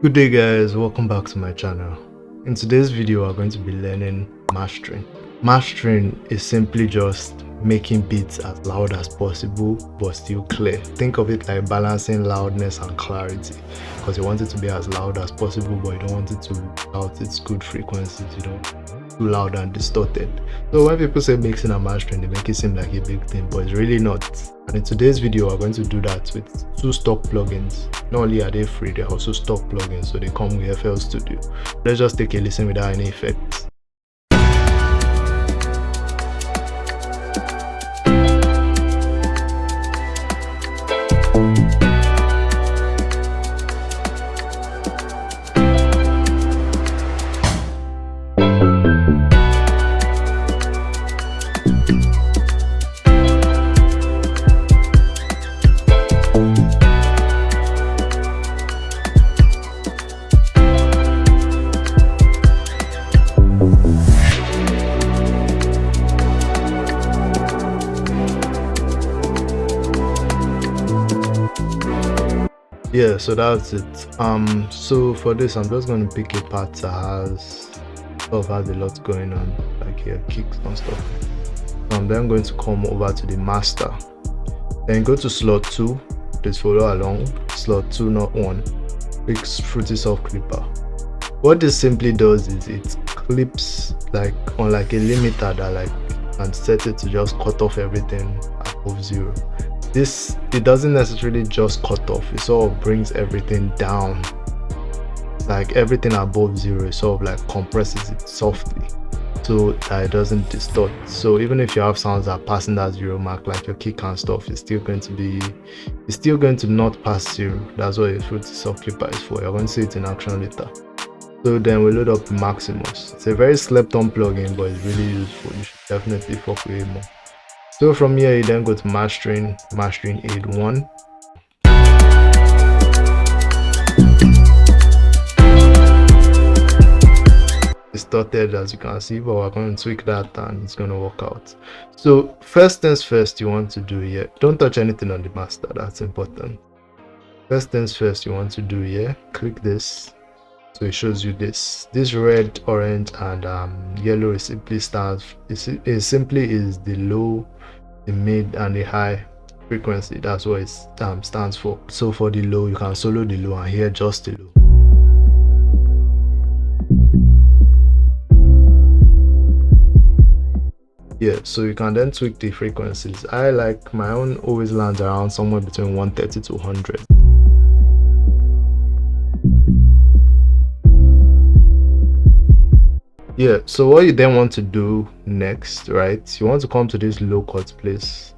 Good day guys, welcome back to my channel. In today's video we're going to be learning mastering. Mastering is simply just making beats as loud as possible but still clear. Think of it like balancing loudness and clarity, because you want it to be as loud as possible but you don't want it to out its good frequencies, too loud and distorted. So when people say mixing and mastering, they make it seem like a big thing, but it's really not. And in today's video we're going to do that with two stock plugins. Not only are they free, they're also stock plugins, so they come with FL Studio. Let's just take a listen without any effects. Yeah, so that's it. So for this I'm just going to pick a part that has a lot going on, like here, kicks and stuff. I'm then going to come over to the master, then go to slot 2, please follow along, slot 2 not 1, pick Fruity Soft Clipper. What this simply does is it clips like on like a limiter that and set it to just cut off everything above 0. It doesn't necessarily just cut off, it sort of brings everything down, like everything above 0, it sort of like compresses it softly so that it doesn't distort. So even if you have sounds that are passing that 0 mark, like your kick and stuff, it's still going to not pass 0. That's what a Fruity Soft Clipper is for. You're going to see it in action later. So then we load up Maximus. It's a very slept on plugin, but it's really useful. You should definitely fuck with it more. So from here you then go to mastering aid 1. Distorted as you can see, but we're going to tweak that and it's going to work out. So first things first you want to do here, don't touch anything on the master, that's important. First things first you want to do here, click this. So it shows you this red, orange and yellow. It simply is the low, the mid and the high frequency. That's what it stands for. So for the low, you can solo the low and hear just the low. Yeah, so you can then tweak the frequencies. I like my own always lands around somewhere between 130 to 100. Yeah, so what you then want to do next, right, you want to come to this low cut place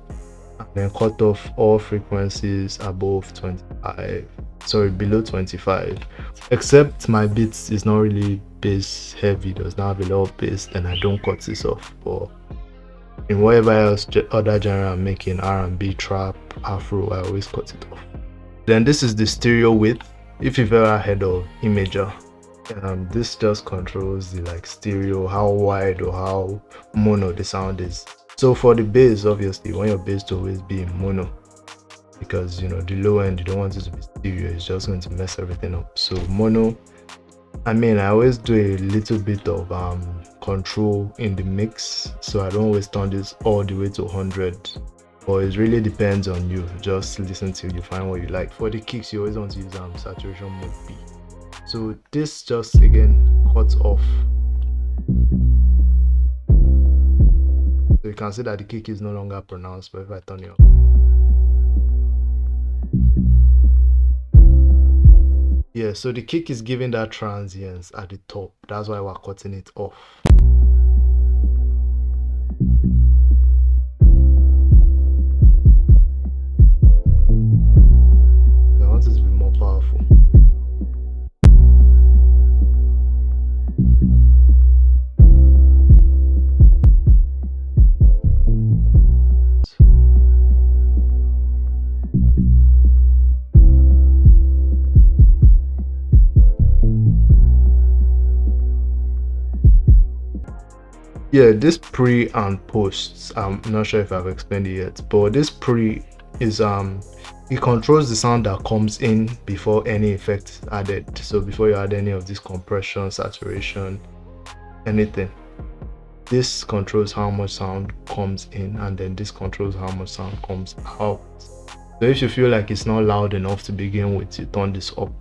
and then cut off all frequencies above 25, sorry, below 25, except my beats is not really bass heavy, does not have a lot of bass, then I don't cut this off. But in whatever else other genre I'm making, R&B, trap, afro, I always cut it off. Then this is the stereo width. If you've ever heard of Imager, this just controls the stereo, how wide or how mono the sound is. So for the bass, obviously you want your bass to always be in mono, because the low end you don't want it to be stereo, it's just going to mess everything up. So mono. I always do a little bit of control in the mix, so I don't always turn this all the way to 100, but it really depends on you. Just listen till you find what you like. For the kicks you always want to use saturation mode B. So this just again cuts off. So you can see that the kick is no longer pronounced, but if I turn it up, yeah, so the kick is giving that transience at the top. That's why we're cutting it off. I want it to be more powerful. Yeah, this pre and posts, I'm not sure if I've explained it yet, but this pre is it controls the sound that comes in before any effect is added. So before you add any of this compression, saturation, anything, this controls how much sound comes in, and then this controls how much sound comes out. So if you feel like it's not loud enough to begin with, you turn this up.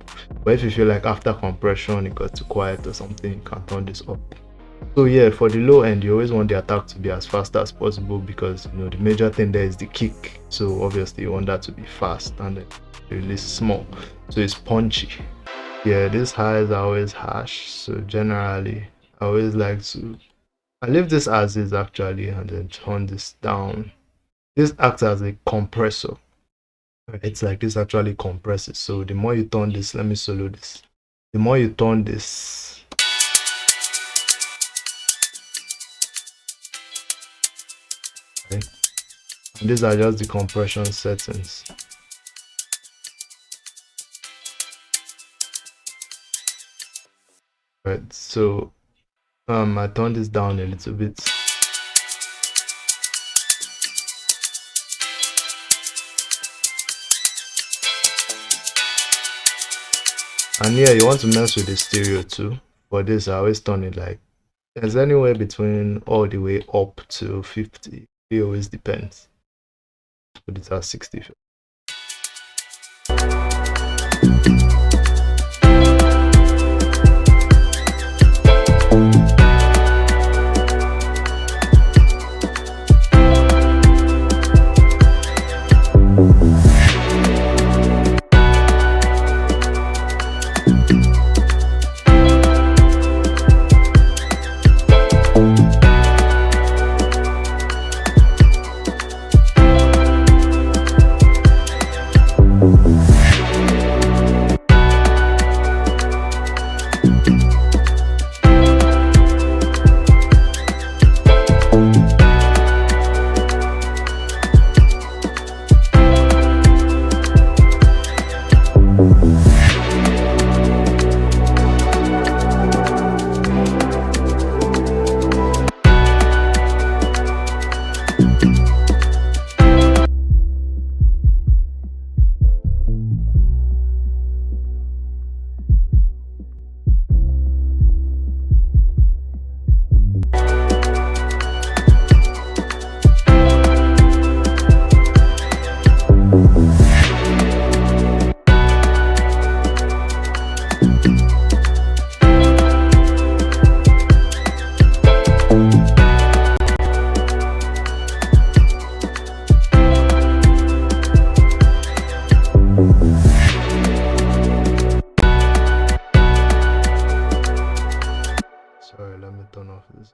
But if you feel like after compression it got too quiet or something, you can turn this up. So yeah, for the low end, you always want the attack to be as fast as possible, because you know the major thing there is the kick. So obviously you want that to be fast, and then release small, so it's punchy. Yeah, these highs are always harsh, so generally I always like to leave this as is actually, and then turn this down. This acts as a compressor. It's like this actually compresses. So the more you turn this, let me solo this. The more you turn this, right? And these are just the compression settings. Right, so I turned this down a little bit. And yeah, you want to mess with the stereo too. For this, I always turn it like there's anywhere between all the way up to 50. It always depends. Put it at 60. Sorry, let me turn off this.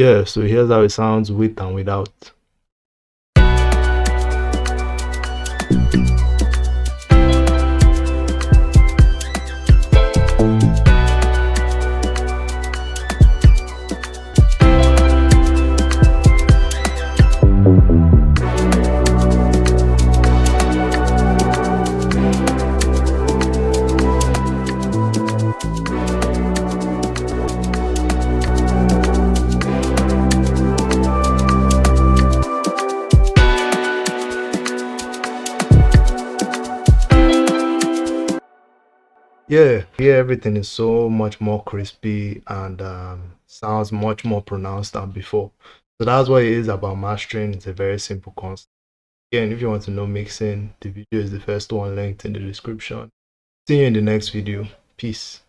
Yeah, so here's how it sounds with and without. Yeah, here everything is so much more crispy and sounds much more pronounced than before. So that's what it is about mastering. It's a very simple concept. Again, if you want to know mixing, the video is the first one linked in the description. See you in the next video. Peace.